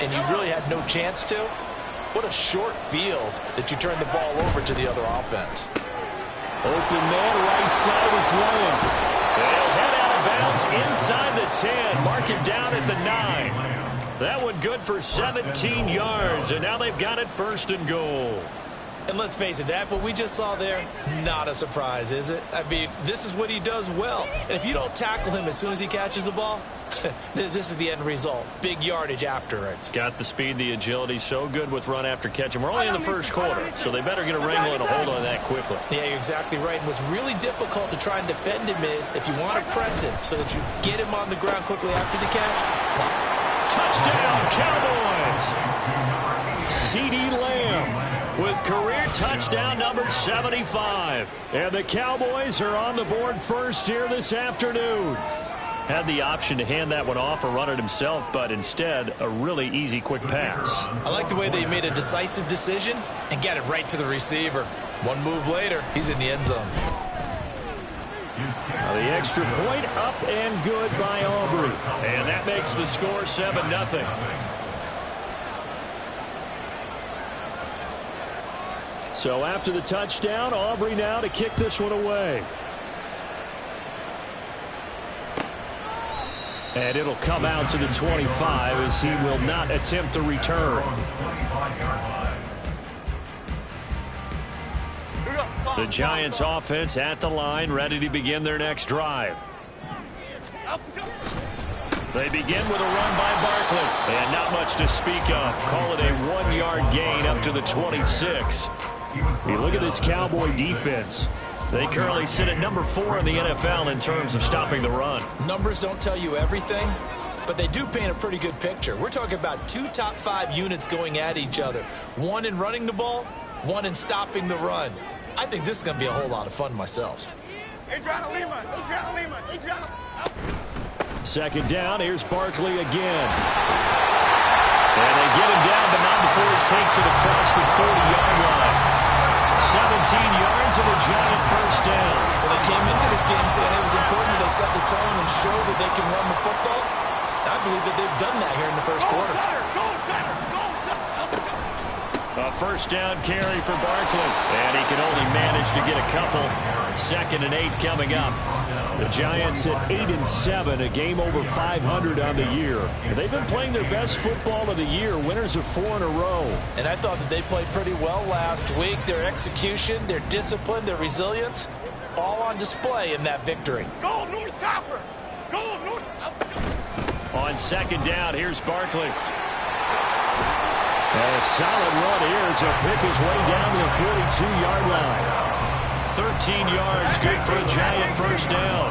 and you really had no chance to, what a short field that you turn the ball over to the other offense. Open man, right side, it's Lamb. They'll head out of bounds inside the 10. Mark him down at the 9. That one good for 17 yards, and now they've got it 1st and goal. And let's face it, that what we just saw there, not a surprise, is it? I mean, this is what he does well. And if you don't tackle him as soon as he catches the ball, this is the end result. Big yardage after it. Got the speed, the agility, so good with run after catch. And we're only in the 1st quarter, so they better get a wrangle and a hold on that quickly. Yeah, you're exactly right. And what's really difficult to try and defend him is if you want to press him so that you get him on the ground quickly after the catch. Touchdown, Cowboys! CeeDee Lamb with career touchdown number 75. And the Cowboys are on the board first here this afternoon. Had the option to hand that one off or run it himself, but instead, a really easy, quick pass. I like the way they made a decisive decision and get it right to the receiver. One move later, he's in the end zone. Now the extra point up and good by Aubrey. And that makes the score 7-0. So after the touchdown, Aubrey now to kick this one away. And it'll come out to the 25 as he will not attempt to return. The Giants offense at the line, ready to begin their next drive. They begin with a run by Barkley. And not much to speak of. Call it a 1-yard gain up to the 26. You look at this Cowboy defense. They currently sit at number 4 in the NFL in terms of stopping the run. Numbers don't tell you everything, but they do paint a pretty good picture. We're talking about 2 top 5 units going at each other. One in running the ball, one in stopping the run. I think this is going to be a whole lot of fun myself. Second down, here's Barkley again. And they get him down, but not before he takes it across the 40-yard line. 17 yards and a Giant first down. Well, they came into this game saying it was important that they set the tone and show that they can run the football. I believe that they've done that here in the 1st quarter. A first down carry for Barkley. And he can only manage to get a couple. 2nd and 8 coming up. The Giants at 8-7, a game over 500 on the year. They've been playing their best football of the year. Winners of 4 in a row. And I thought that they played pretty well last week. Their execution, their discipline, their resilience, all on display in that victory. Go, North Topper! Go, North Topper! On 2nd down, here's Barkley. A solid run here as he'll pick his way down to the 42-yard line. 13 yards, good for a Giant first down.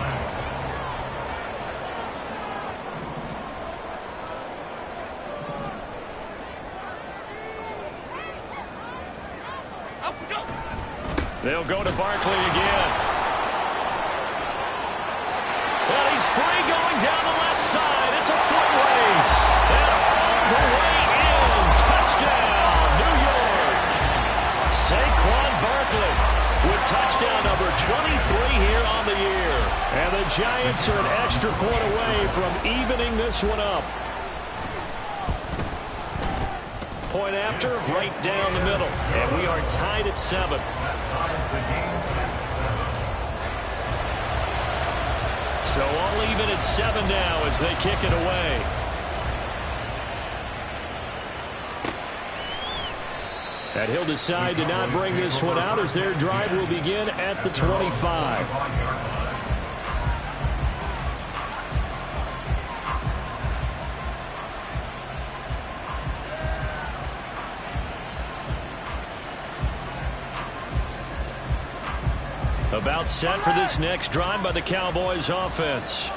They'll go to Barkley again. Well, he's free going down the left side. It's a foot race. And all the way in. Touchdown, New York. Saquon Barkley with touchdown number 23 here on the year. And the Giants are an extra point away from evening this one up. Point after, right down the middle. And we are tied at 7. So all even at 7 now as they kick it away. And he'll decide to not bring this one out as their drive will begin at the 25. About set for this next drive by the Cowboys offense.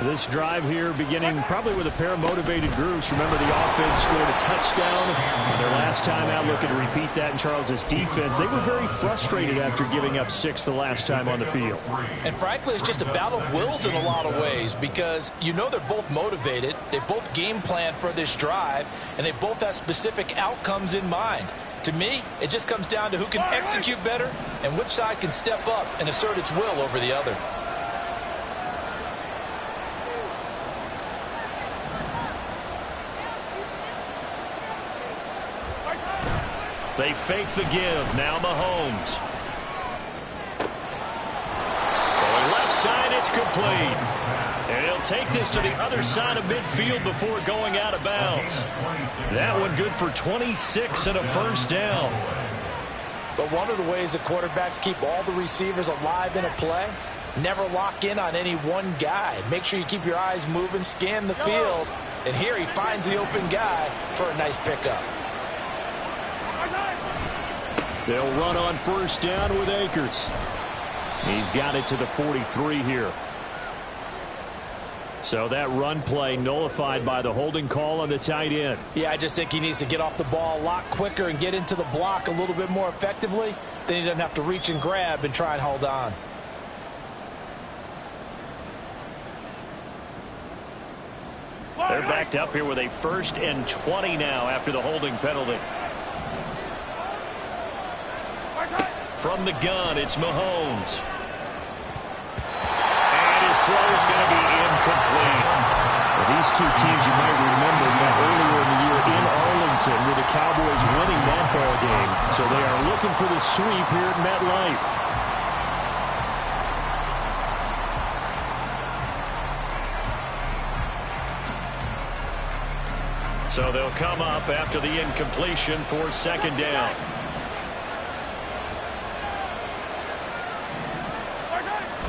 This drive here beginning probably with a pair of motivated groups. Remember, the offense scored a touchdown their last time out, looking to repeat that in Charles's defense. They were very frustrated after giving up 6 the last time on the field. And frankly, it's just a battle of wills in a lot of ways because you know they're both motivated. They both game plan for this drive, and they both have specific outcomes in mind. To me, it just comes down to who can execute better and which side can step up and assert its will over the other. They fake the give. Now Mahomes. Throwing left side, it's complete. And he'll take this to the other side of midfield before going out of bounds. That one good for 26 and a first down. But one of the ways that quarterbacks keep all the receivers alive in a play, never lock in on any one guy. Make sure you keep your eyes moving, scan the field. And here he finds the open guy for a nice pickup. They'll run on first down with Akers. He's got it to the 43 here. So that run play nullified by the holding call on the tight end. Yeah, I just think he needs to get off the ball a lot quicker and get into the block a little bit more effectively. Then he doesn't have to reach and grab and try and hold on. They're backed up here with a 1st and 20 now after the holding penalty. From the gun, it's Mahomes. And his throw is going to be incomplete. Well, these two teams, you might remember, met earlier in the year in Arlington with the Cowboys winning that ball game. So they are looking for the sweep here at MetLife. So they'll come up after the incompletion for 2nd down.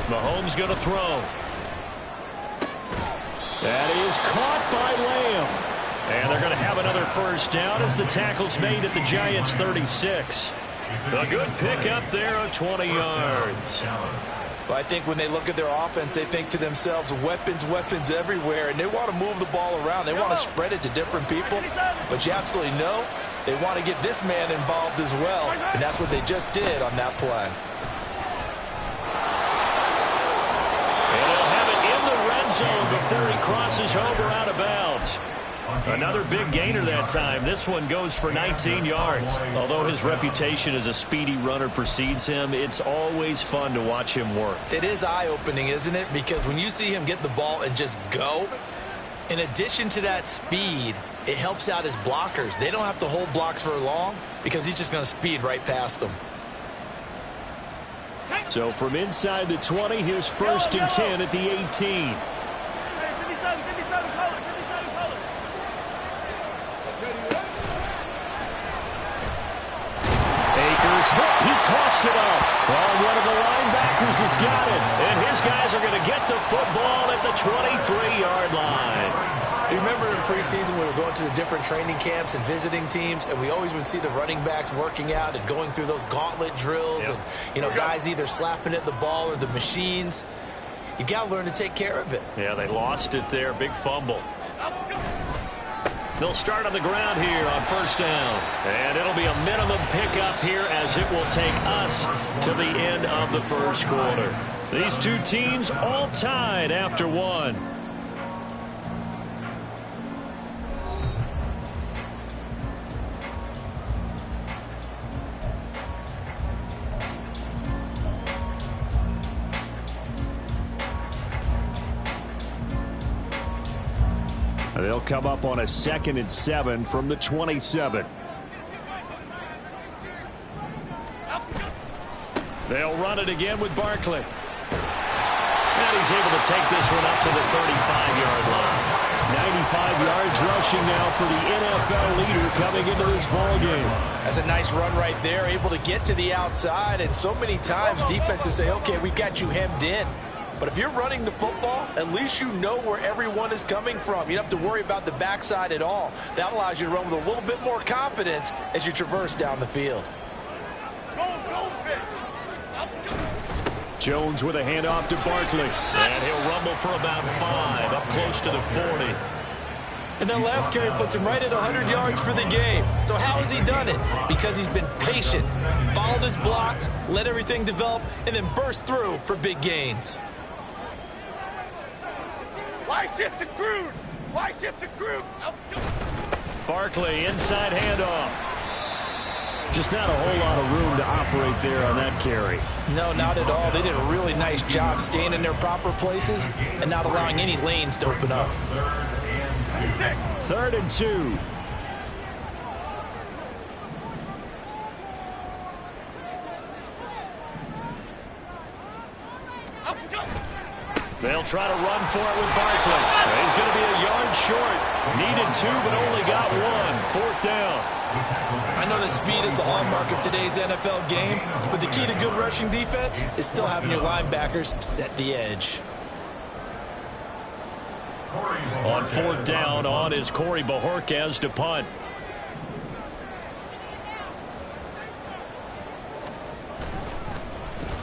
Mahomes going to throw. That is caught by Lamb. And they're going to have another first down as the tackle's made at the Giants' 36. A good pickup there of 20 yards. Well, I think when they look at their offense, they think to themselves, weapons, weapons everywhere, and they want to move the ball around. They want to spread it to different people, but you absolutely know they want to get this man involved as well, and that's what they just did on that play. And he'll have it in the red zone before he crosses over out of bounds. Another big gainer that time. This one goes for 19 yards. Although his reputation as a speedy runner precedes him, it's always fun to watch him work. It is eye-opening, isn't it? Because when you see him get the ball and just go, in addition to that speed, it helps out his blockers. They don't have to hold blocks for long because he's just going to speed right past them. So from inside the 20, here's 1st and 10 at the 18. He coughs it up. Well, one of the linebackers has got it. And his guys are going to get the football at the 23-yard line. You remember in preseason we were going to the different training camps and visiting teams, and we always would see the running backs working out and going through those gauntlet drills, and, you know, guys either slapping at the ball or the machines. You got to learn to take care of it. Yeah, they lost it there. Big fumble. They'll start on the ground here on first down. And it'll be a minimum pickup here as it will take us to the end of the first quarter. These two teams all tied after one. They'll come up on a 2nd and 7 from the 27. They'll run it again with Barkley. And he's able to take this one up to the 35-yard line. 95 yards rushing now for the NFL leader coming into this ballgame. That's a nice run right there, able to get to the outside, and so many times defenses say, okay, we've got you hemmed in. But if you're running the football, at least you know where everyone is coming from. You don't have to worry about the backside at all. That allows you to run with a little bit more confidence as you traverse down the field. Jones with a handoff to Barkley. And he'll rumble for about 5, up close to the 40. And that last carry puts him right at 100 yards for the game. So how has he done it? Because he's been patient, followed his blocks, let everything develop, and then burst through for big gains. Why shift to crude? Why shift to crude? Barkley, inside handoff. Just not a whole lot of room to operate there on that carry. No, not at all. They did a really nice job staying in their proper places and not allowing any lanes to open up. 3rd and 2. They'll try to run for it with Barkley. He's going to be a yard short. Needed 2, but only got 1. 4th down. I know that speed is the hallmark of today's NFL game, but the key to good rushing defense is still having your linebackers set the edge. On 4th down, on is Corey Bojorquez to punt.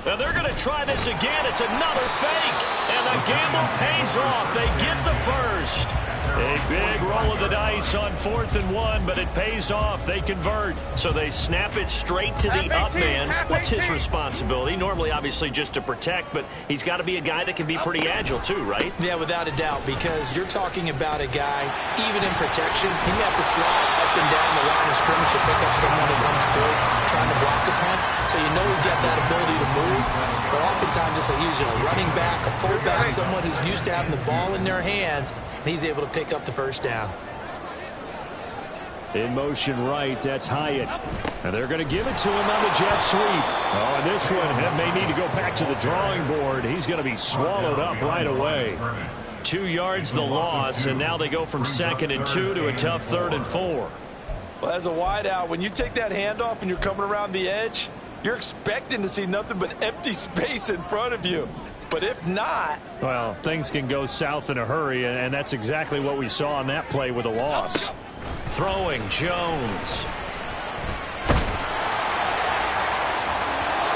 Now they're going to try this again. It's another fake. And the gamble pays off. They get the first. A big roll of the dice on 4th and 1, but it pays off. They convert. So they snap it straight to the up man. What's his responsibility? Normally, obviously, just to protect, but he's got to be a guy that can be pretty agile too, right? Yeah, without a doubt, because you're talking about a guy, even in protection, he may have to slide up and down the line of scrimmage to pick up someone who comes through trying to block a punt. So you know he's got that ability to move, but oftentimes it's usually a running back, a fullback, someone who's used to having the ball in their hands, and he's able to pick up the first down. In motion right, that's Hyatt. And they're going to give it to him on the jet sweep. Oh, and this one may need to go back to the drawing board. He's going to be swallowed up right away. 2 yards the loss, and now they go from 2nd and 2 to a tough 3rd and 4. Well, as a wideout, when you take that handoff and you're coming around the edge, you're expecting to see nothing but empty space in front of you. But if not... Well, things can go south in a hurry, and that's exactly what we saw on that play with a loss. Throwing, Jones.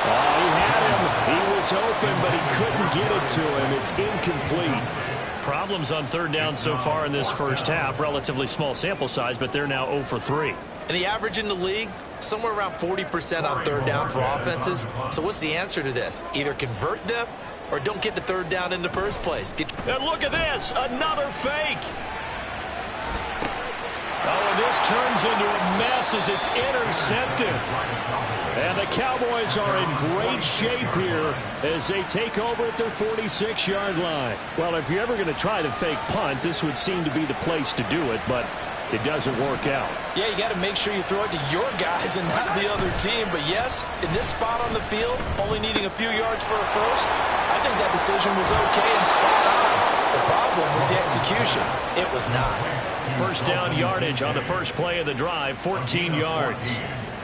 Oh, he had him. He was open, but he couldn't get it to him. It's incomplete. Problems on 3rd down so far in this first half. Relatively small sample size, but they're now 0 for 3. And the average in the league, somewhere around 40% on 3rd down for offenses. So what's the answer to this? Either convert them or don't get the 3rd down in the first place. And look at this, another fake. Oh, and this turns into a mess as it's intercepted. And the Cowboys are in great shape here as they take over at their 46-yard line. Well, if you're ever going to try to fake punt, this would seem to be the place to do it, but it doesn't work out. Yeah, you got to make sure you throw it to your guys and not the other team. But yes, in this spot on the field, only needing a few yards for a first, I think that decision was okay and spot on. The problem was the execution. It was not. First down yardage on the first play of the drive, 14 yards.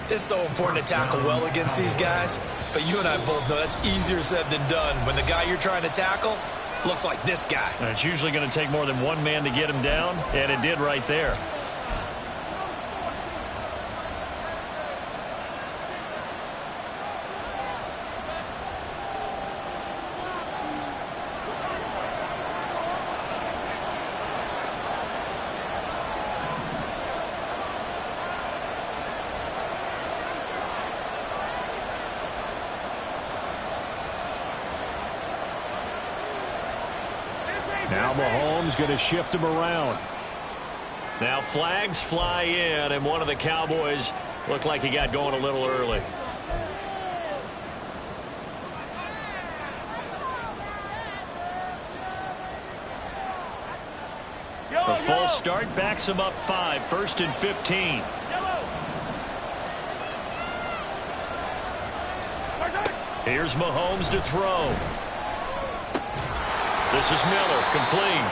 It's so important to tackle well against these guys, but you and I both know that's easier said than done when the guy you're trying to tackle looks like this guy. And it's usually going to take more than one man to get him down, and it did right there. Now Mahomes going to shift him around. Now flags fly in, and one of the Cowboys looked like he got going a little early. The full start backs him up 5, 1st and 15. Here's Mahomes to throw. This is Miller, complete.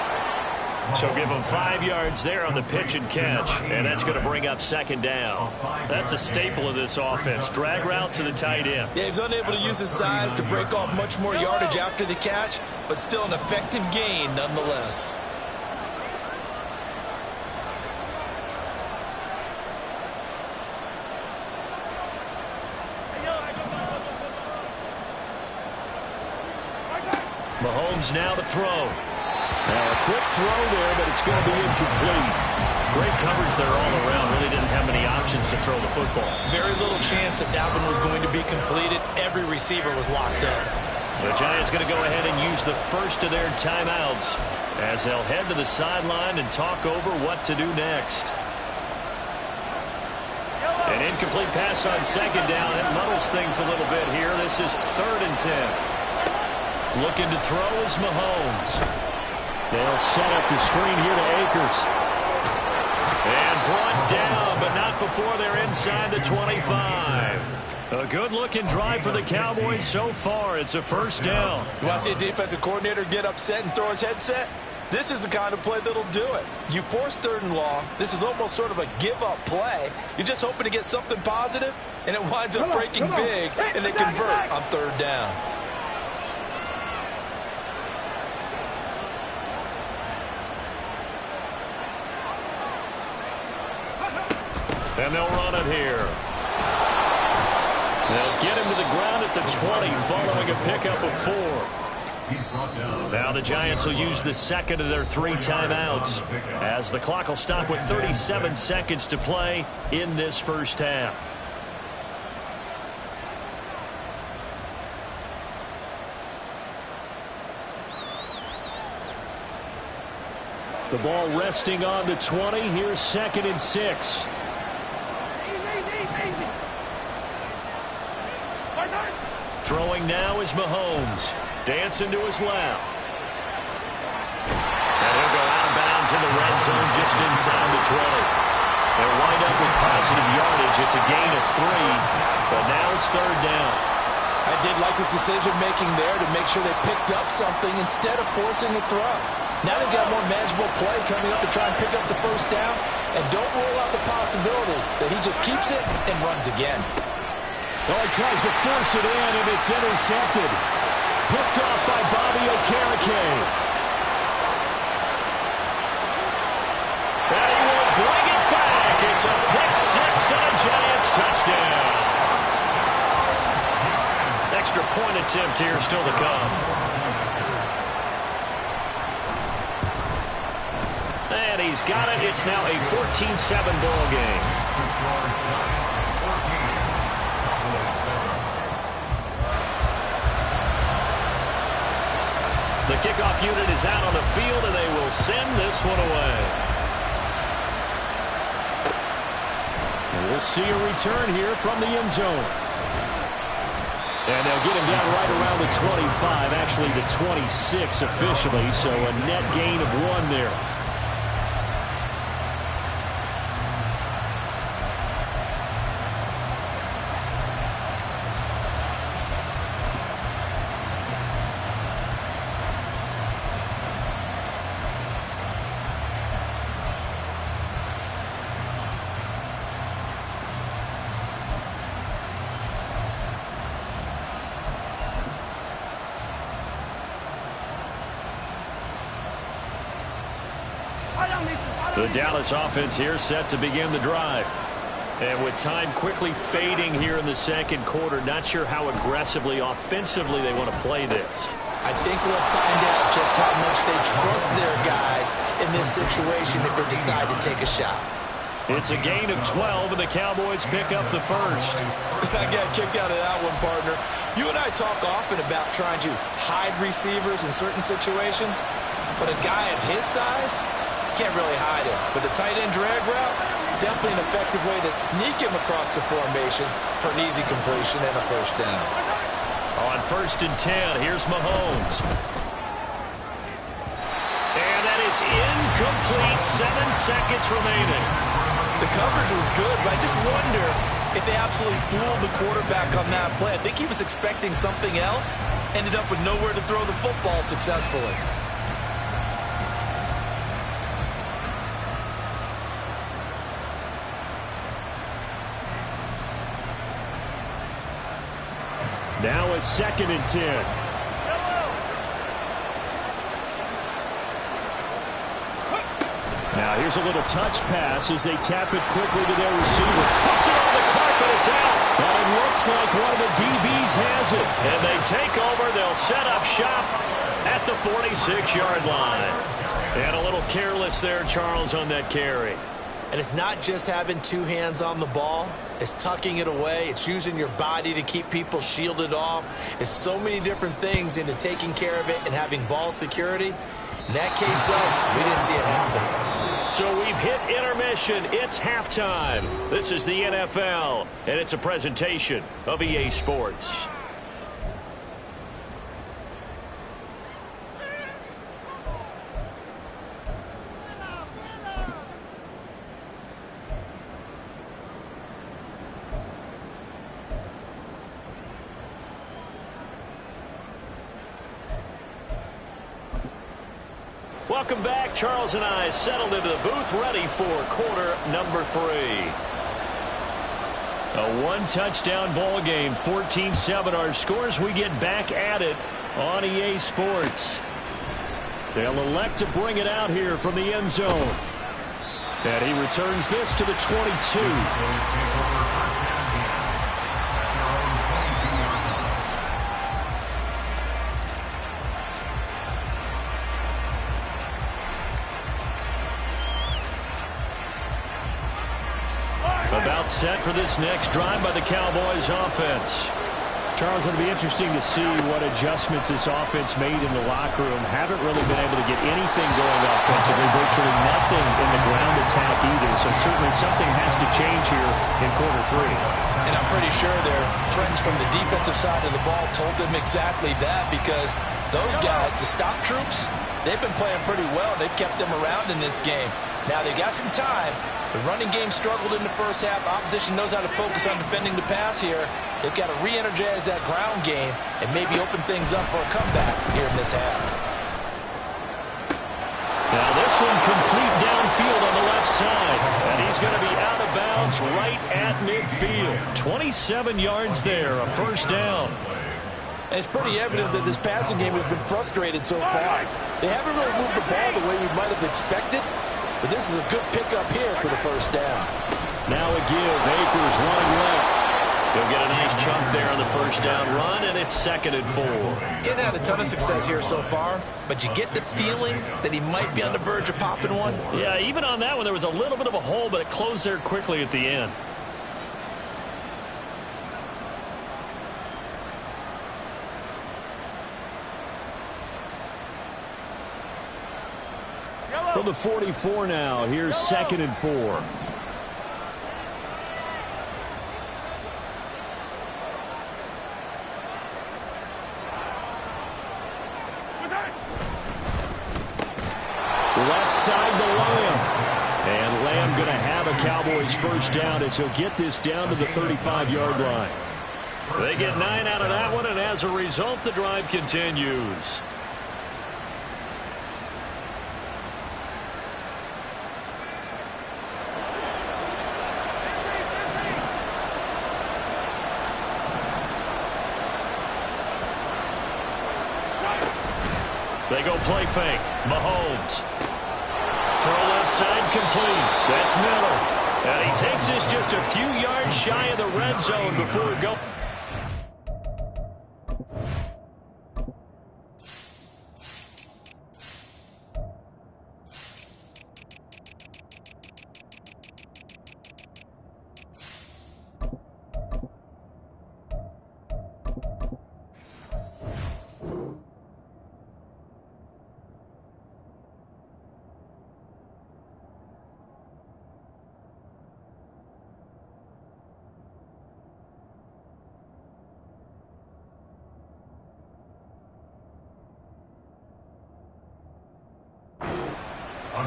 So give him 5 yards there on the pitch and catch, and that's going to bring up 2nd down. That's a staple of this offense. Drag route to the tight end. Yeah, he's unable to use his size to break off much more yardage after the catch, but still an effective gain nonetheless. Mahomes now to throw. A quick throw there, but it's going to be incomplete. Great coverage there all around. Really didn't have many options to throw the football. Very little chance that that one was going to be completed. Every receiver was locked up. The Giants going to go ahead and use the first of their timeouts as they'll head to the sideline and talk over what to do next. An incomplete pass on 2nd down. It muddles things a little bit here. This is 3rd and 10. Looking to throw is Mahomes. They'll set up the screen here to Akers. And brought down, but not before they're inside the 25. A good-looking drive for the Cowboys so far. It's a first down. You want to see a defensive coordinator get upset and throw his headset? This is the kind of play that'll do it. You force 3rd and long. This is almost sort of a give-up play. You're just hoping to get something positive, and it winds up breaking big, and they convert on 3rd down. And they'll run it here. They'll get him to the ground at the 20 following a pickup of 4. Now the Giants will use the second of their 3 timeouts as the clock will stop with 37 seconds to play in this first half. The ball resting on the 20. Here's 2nd and 6. Throwing now is Mahomes. Dancing to his left. And he'll go out of bounds in the red zone just inside the 20. They'll wind up with positive yardage. It's a gain of 3, but now it's 3rd down. I did like his decision-making there to make sure they picked up something instead of forcing a throw. Now they've got more manageable play coming up to try and pick up the first down. And don't rule out the possibility that he just keeps it and runs again. Oh, he tries to force it in, and it's intercepted. Picked off by Bobby Okereke. And he will bring it back. It's a pick-6 and a Giants touchdown. Extra point attempt here still to come. And he's got it. It's now a 14-7 ball game. The kickoff unit is out on the field, and they will send this one away. And we'll see a return here from the end zone. And they'll get him down right around the 25, actually the 26 officially, so a net gain of 1 there. The Dallas offense here set to begin the drive. And with time quickly fading here in the second quarter, not sure how aggressively, offensively they want to play this. I think we'll find out just how much they trust their guys in this situation if they decide to take a shot. It's a gain of 12, and the Cowboys pick up the first. I got a kick out of that one, partner. You and I talk often about trying to hide receivers in certain situations, but a guy of his size can't really hide him. But the tight end drag route, definitely an effective way to sneak him across the formation for an easy completion and a first down. On 1st and 10, here's Mahomes. And that is incomplete. 7 seconds remaining. The coverage was good, but I just wonder if they absolutely fooled the quarterback on that play. I think he was expecting something else, ended up with nowhere to throw the football successfully. Now a 2nd and 10. Now here's a little touch pass as they tap it quickly to their receiver. Puts it on the carpet, it's out. But it looks like one of the DBs has it. And they take over, they'll set up shop at the 46-yard line. And a little careless there, Charles, on that carry. And it's not just having 2 hands on the ball. It's tucking it away. It's using your body to keep people shielded off. It's so many different things into taking care of it and having ball security. In that case, though, we didn't see it happen. So we've hit intermission. It's halftime. This is the NFL, and it's a presentation of EA Sports. welcome back. Charles and I settled into the booth, ready for quarter number 3. A one-touchdown ball game, 14-7 our scores. We get back at it on EA Sports. They'll elect to bring it out here from the end zone. And he returns this to the 22. About set for this next drive by the Cowboys offense. Charles, it'll be interesting to see what adjustments this offense made in the locker room. Haven't really been able to get anything going offensively. Virtually nothing in the ground attack either. So certainly something has to change here in quarter 3. And I'm pretty sure their friends from the defensive side of the ball told them exactly that, because those guys, the stop troops, they've been playing pretty well. They've kept them around in this game. Now they got some time. The running game struggled in the first half. Opposition knows how to focus on defending the pass here. They've got to re-energize that ground game and maybe open things up for a comeback here in this half. Now this one complete downfield on the left side. And he's going to be out of bounds right at midfield. 27 yards there, a first down. And it's pretty evident that this passing game has been frustrated so far. They haven't really moved the ball the way we might have expected. But this is a good pickup here for the first down. Now a give. Akers running left. He'll get a nice chunk there on the first down run, and it's 2nd and 4. Getting had a ton of success here so far, but you get the feeling that he might be on the verge of popping one. Yeah, even on that one, there was a little bit of a hole, but it closed there quickly at the end. From the 44 now, here's 2nd and 4. Left side to Lamb. And Lamb going to have a Cowboys first down as he'll get this down to the 35-yard line. They get 9 out of that one, and as a result, the drive continues. They go play fake. Mahomes. Throw left side complete. That's Miller. And he takes this just a few yards shy of the red zone before it goes.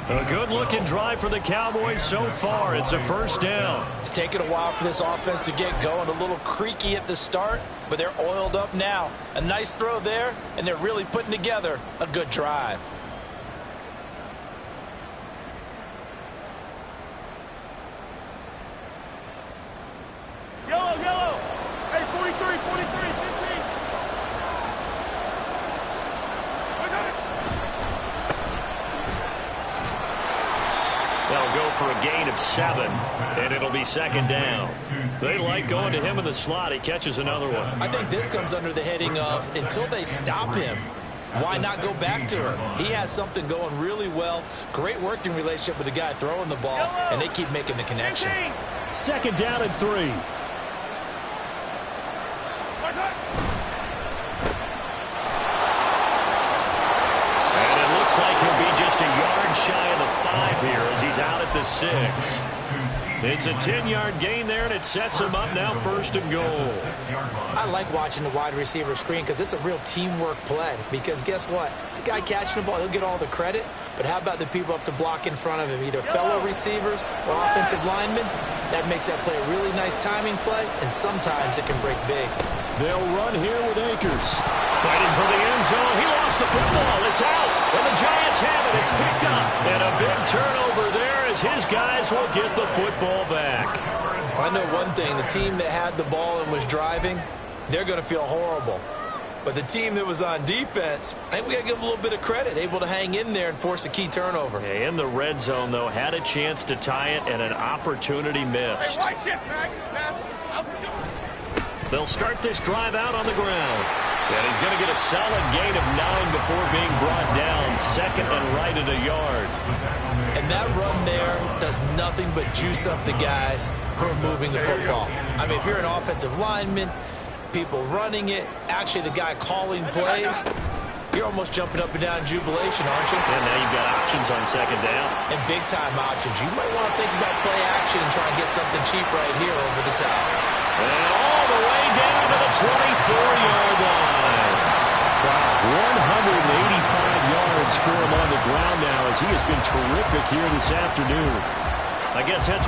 A good-looking drive for the Cowboys so far. It's a first down. It's taken a while for this offense to get going. A little creaky at the start, but they're oiled up now. A nice throw there, and they're really putting together a good drive. Yellow, yellow. Hey, 43, 43, 15. They'll go for a gain of 7, and it'll be 2nd down. They like going to him in the slot. He catches another one. I think this comes under the heading of, until they stop him, why not go back to him? He has something going really well. Great working relationship with the guy throwing the ball, and they keep making the connection. 2nd down and 3. Looks like he'll be just a yard shy of the 5 here as he's out at the 6. It's a 10-yard gain there, and it sets him up now 1st and goal. I like watching the wide receiver screen because it's a real teamwork play. Because guess what? The guy catching the ball, he'll get all the credit. But how about the people up to block in front of him, either fellow receivers or offensive linemen? That makes that play a really nice timing play, and sometimes it can break big. They'll run here with Akers. Fighting for the end zone. He lost the football. It's out. And the Giants have it. It's picked up. And a big turnover there as his guys will get the football back. I know one thing. The team that had the ball and was driving, they're going to feel horrible. But the team that was on defense, I think we got to give them a little bit of credit, able to hang in there and force a key turnover. In the red zone, though, had a chance to tie it and an opportunity missed. Hey, right shift, man. They'll start this drive out on the ground. And he's going to get a solid gain of 9 before being brought down. Second and right at a yard. And that run there does nothing but juice up the guys who are moving the football. I mean, if you're an offensive lineman, people running it, actually the guy calling plays, you're almost jumping up and down in jubilation, aren't you? And now you've got options on second down. And big-time options. You might want to think about play action and try and get something cheap right here over the top. And all the way down to the 24-yard line. Wow, 185 yards for him on the ground now as he has been terrific here this afternoon. I guess that's